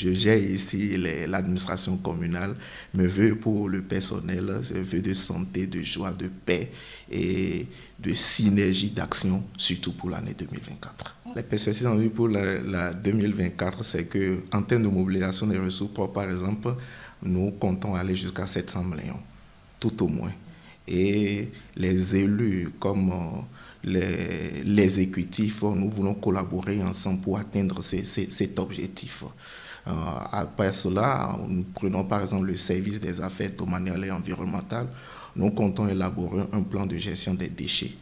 je gère ici l'administration communale. Mes vœux pour le personnel, c'est vœux de santé, de joie, de paix et de synergie d'action, surtout pour l'année 2024. Les perspectives en vue pour la 2024, c'est qu'en termes de mobilisation des ressources propres, par exemple, nous comptons aller jusqu'à 700 millions, tout au moins. Et les élus comme l'exécutif, nous voulons collaborer ensemble pour atteindre cet objectif. Après cela, nous prenons par exemple le service des affaires domaniales et environnementales. Nous comptons élaborer un plan de gestion des déchets.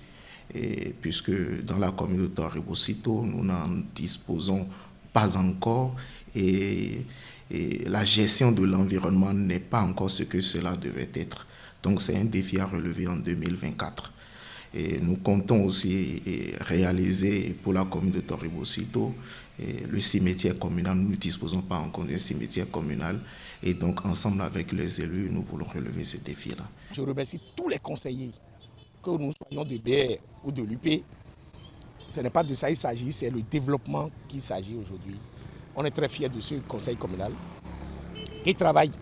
Et puisque dans la commune de Tori-Bosito, nous n'en disposons pas encore et la gestion de l'environnement n'est pas encore ce que cela devait être. Donc c'est un défi à relever en 2024. Et nous comptons aussi réaliser pour la commune de Tori-Bosito le cimetière communal. Nous ne disposons pas encore d'un cimetière communal et donc ensemble avec les élus, nous voulons relever ce défi-là. Je remercie tous les conseillers, que nous soyons de BR ou de l'UP. Ce n'est pas de ça qu'il s'agit, c'est le développement qu'il s'agit aujourd'hui. On est très fiers de ce conseil communal qui travaille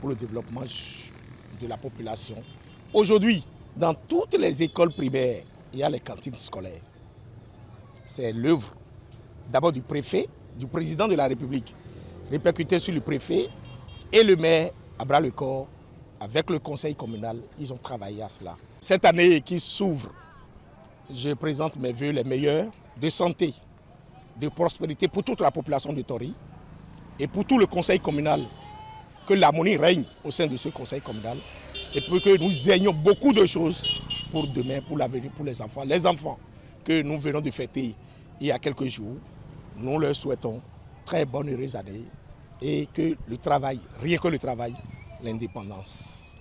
pour le développement de la population. Aujourd'hui, dans toutes les écoles primaires, il y a les cantines scolaires. C'est l'œuvre d'abord du préfet, du président de la République, répercuté sur le préfet et le maire à bras le corps. Avec le conseil communal, ils ont travaillé à cela. Cette année qui s'ouvre, je présente mes vœux les meilleurs de santé, de prospérité pour toute la population de Tori et pour tout le conseil communal. Que l'harmonie règne au sein de ce conseil communal et pour que nous ayons beaucoup de choses pour demain, pour l'avenir, pour les enfants. Les enfants que nous venons de fêter il y a quelques jours, nous leur souhaitons très bonne heureuse année et que le travail, rien que le travail, l'indépendance.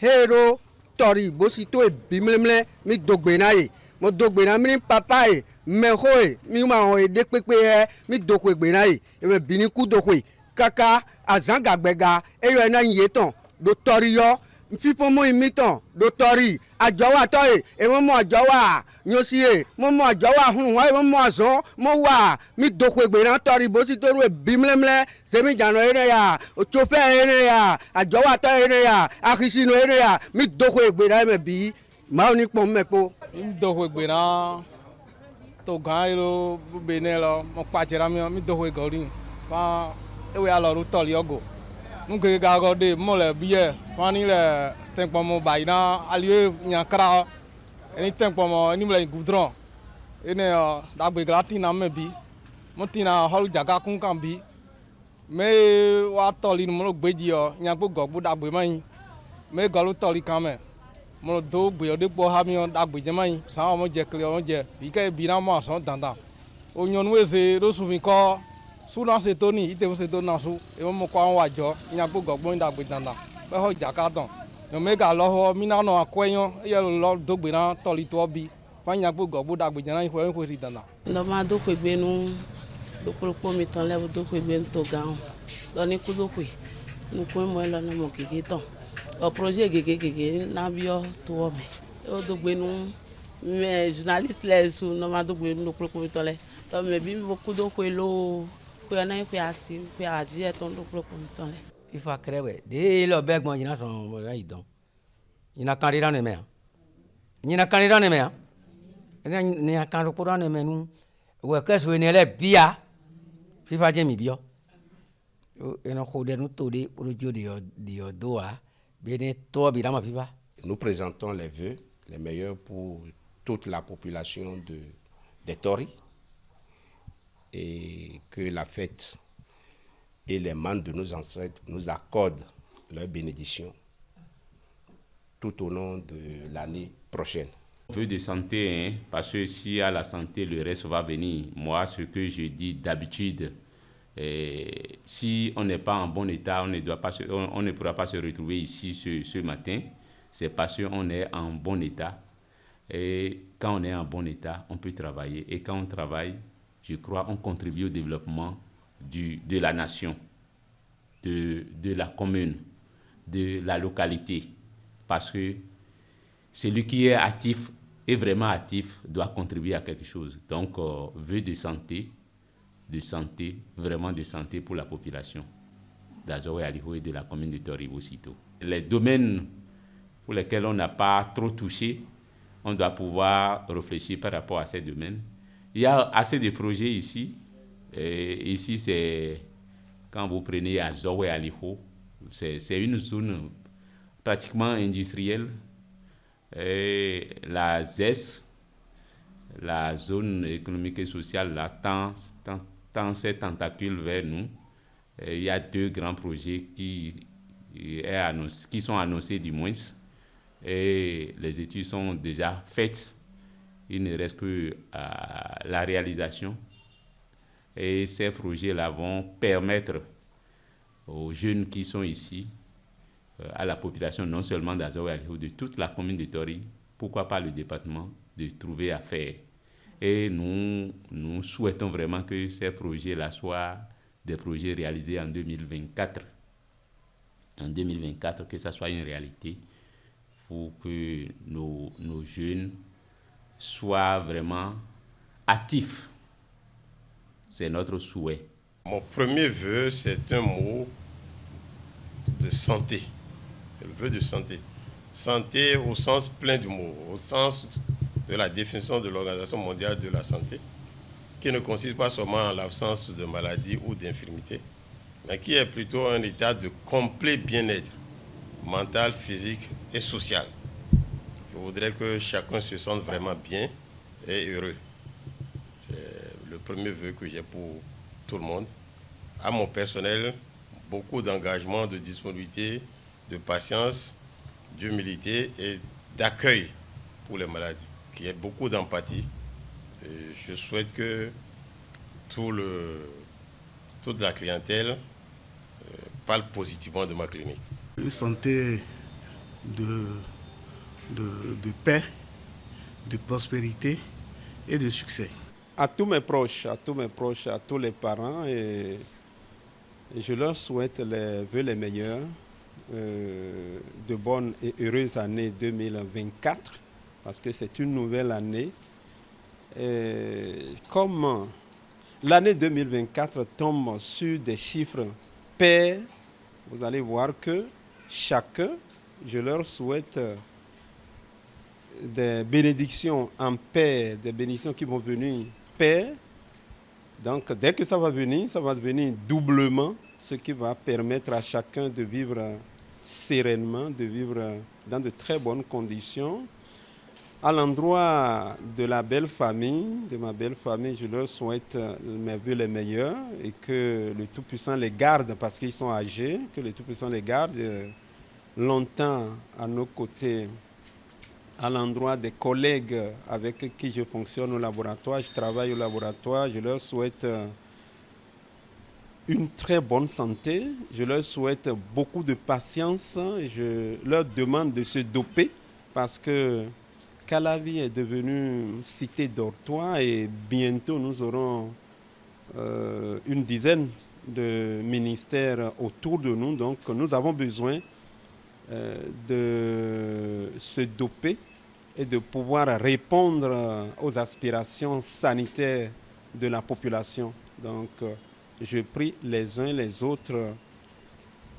Hero Tori-Bosito bimlemle mi dogbena ye mo dogbena mi papa ye me hoe mi ma ho de pepe mi dogbena ye e me bini ku dohwe kaka azanga gbega e yo na yeton do Tori yo pipo mo imiton do Tori ajowa to e mo ajowa nyosie mo ajowa hun wa mo azon mo wa mi dogbena Tori-Bosito ru bimlemle semi jano ene ya ochope ene ya ajowa to ene ya akhisino ene ya mi dogbena me bi ma oni pon mepo mi dogbena to gairo benelo mo pachera mi dogbegori fa ewe aloru Tori ogo nge ga go de mo le biye fani le tempo mo baina alieu nyakra eni tempo mo ni le goudron ene dagbe grati na me bi mo tina hol jaga kun kan bi me wa Tori mo gbeji o nyagbo gogbo dagbe mai me golu Tori kan me mo do gbe o de po ha mi dagbe je mai sa mo je kle mo je bi ke bi na mo asan dandan o nyonu ese do su mi ko suna se toni ite se to na su e mo kwa wa jo nyagbo gogbo dagbe dandan be ho jaka don no me ga lo ho mi na no akweyan ye lo do gbe na Tori to bi fa nyagbo gogbo dagbe jana ko ri dandan no ma do pe gbe nu do po mi tan le do pe gbe to gan lo ni ku do pe nu ko mo lo na mo keke tan o projet gege na bi o to o me o do gbe nu me journaliste le su no ma do gbe nu po mi tan le to me bi mo ku do pe lo ko na pe asi pe aji e ton do po mi tan le ifa krewe de lo begbon yina ton mo ra idon yina kan rira ne me yina kan rira ne me ni kan ro pora ne me nu we ke so ni le bia fifa je mi bio eno ko de nu to de projo de doa bene to bi ma fifa. Nous présentons les vœux les meilleurs pour toute la population de Tori et que la fête et les membres de nos ancêtres nous accordent leur bénédiction tout au long de l'année prochaine. Vœux de santé, hein, parce que s'il y a la santé, le reste va venir. Moi, ce que je dis d'habitude, si on n'est pas en bon état, on ne pourra pas se retrouver ici ce matin. C'est parce qu'on est en bon état. Et quand on est en bon état, on peut travailler. Et quand on travaille, je crois, on contribue au développement de la nation, de la commune. de la localité. Parce que celui qui est actif et vraiment actif doit contribuer à quelque chose. Donc, vœux de santé, vraiment de santé pour la population d'Azoré Aliho et de la commune de Tori-Bosito. Les domaines pour lesquels on n'a pas trop touché, on doit pouvoir réfléchir par rapport à ces domaines. Il y a assez de projets ici. Et ici, c'est, quand vous prenez Azoré Aliho, c'est une zone pratiquement industrielle. Et la ZES, la zone économique et sociale, là, tend ses tentacules vers nous. Et il y a 2 grands projets qui sont annoncés du moins. Et les études sont déjà faites. Il ne reste que la réalisation. Et ces projets-là vont permettre aux jeunes qui sont ici, à la population non seulement d'Azoré Aliho, de toute la commune de Tori, pourquoi pas le département, de trouver à faire. Et nous souhaitons vraiment que ces projets-là soient des projets réalisés en 2024. En 2024, que ça soit une réalité pour que nos jeunes soient vraiment actifs. C'est notre souhait. Mon premier vœu, c'est un mot de santé. C'est le vœu de santé. Santé au sens plein du mot, au sens de la définition de l'Organisation mondiale de la santé, qui ne consiste pas seulement en l'absence de maladie ou d'infirmité, mais qui est plutôt un état de complet bien-être mental, physique et social. Je voudrais que chacun se sente vraiment bien et heureux. C'est le premier vœu que j'ai pour tout le monde. À mon personnel, beaucoup d'engagement, de disponibilité, de patience, d'humilité et d'accueil pour les malades, qu'il y ait beaucoup d'empathie. Et je souhaite que toute la clientèle parle positivement de ma clinique. Une santé de paix, de prospérité et de succès. À tous mes proches, à tous les parents, et je leur souhaite les vœux les meilleurs, de bonnes et heureuses années 2024, parce que c'est une nouvelle année. Et comme l'année 2024 tombe sur des chiffres pairs, vous allez voir que chacun, je leur souhaite des bénédictions en paix, des bénédictions qui vont venir paix. Donc dès que ça va venir doublement, ce qui va permettre à chacun de vivre sereinement, de vivre dans de très bonnes conditions. À l'endroit de la belle famille, de ma belle famille, je leur souhaite mes vœux les meilleurs et que le Tout-Puissant les garde parce qu'ils sont âgés, que le Tout-Puissant les garde longtemps à nos côtés. À l'endroit des collègues avec qui je fonctionne au laboratoire, je travaille au laboratoire, je leur souhaite une très bonne santé, je leur souhaite beaucoup de patience, je leur demande de se doper parce que Calavi est devenue cité dortoir et bientôt nous aurons une dizaine de ministères autour de nous, donc nous avons besoin de se doper et de pouvoir répondre aux aspirations sanitaires de la population. Donc, je prie les uns les autres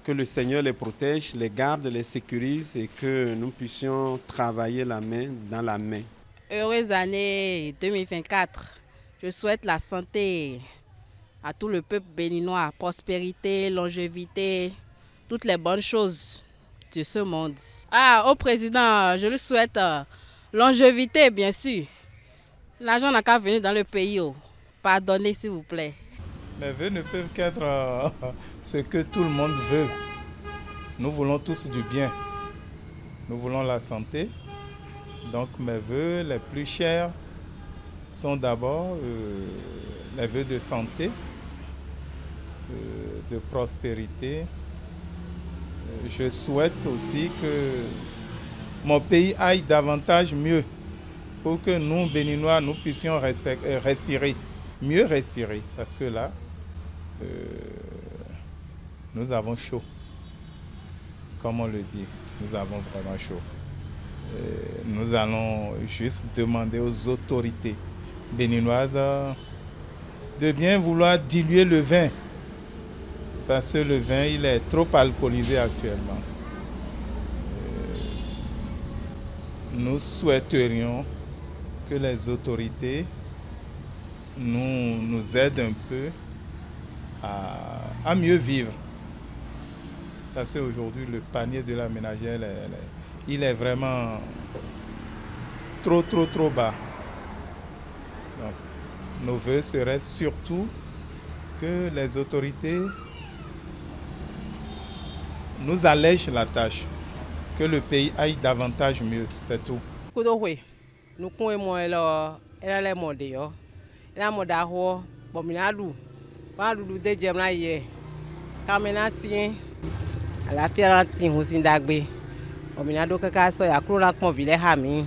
que le Seigneur les protège, les garde, les sécurise et que nous puissions travailler la main dans la main. Heureuse année 2024. Je souhaite la santé à tout le peuple béninois, prospérité, longévité, toutes les bonnes choses de ce monde. Au président, je lui souhaite longévité, bien sûr. L'argent n'a qu'à venir dans le pays. Pardonnez, s'il vous plaît. Mes vœux ne peuvent qu'être ce que tout le monde veut. Nous voulons tous du bien. Nous voulons la santé. Donc mes vœux les plus chers sont d'abord les vœux de santé, de prospérité. Je souhaite aussi que mon pays aille davantage mieux pour que nous, Béninois, nous puissions respirer, mieux respirer. Parce que là, nous avons chaud. comme on le dit, nous avons vraiment chaud. Nous allons juste demander aux autorités béninoises de bien vouloir diluer le vin, parce que le vin il est trop alcoolisé actuellement. Nous souhaiterions que les autorités nous aident un peu à mieux vivre. Parce qu'aujourd'hui, le panier de la ménagère, il est vraiment trop bas. Donc, nos vœux seraient surtout que les autorités nous allègent la tâche, que le pays aille davantage mieux, c'est tout. Nous connaissons les modèles. La moda ho bominalu ba lulu de jemna ye kamena sin ala pierantin husin dagbe bominado kaka so ya kro la pon vile ha mi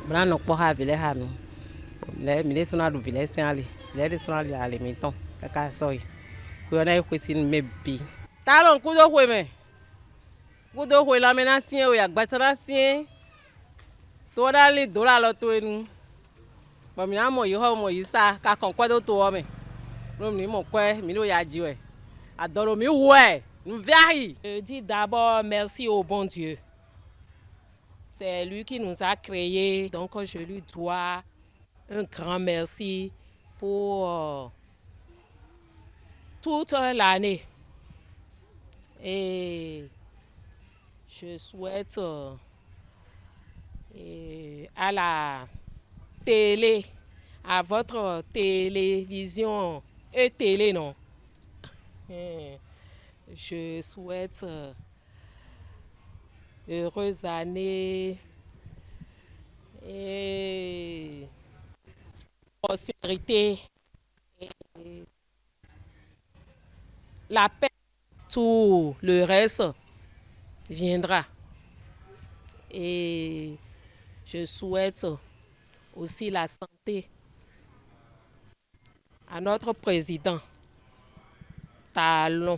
bra no po ha vile ha mi le mi le sona du vile sin ale le sona ale mi ton kaka so yi ko na ko sin mebi talon kudo hwe me kudo hwe la mena sin o ya gbatara sin to dali dola lo to enu Dit d'abord merci au bon Dieu. C'est lui qui nous a créés, donc je lui dois un grand merci pour toute l'année. Et je souhaite à la télé, à votre télévision et télé, non. Je souhaite heureuse année et prospérité et la paix. Tout le reste viendra. Et je souhaite aussi la santé à notre président Talon.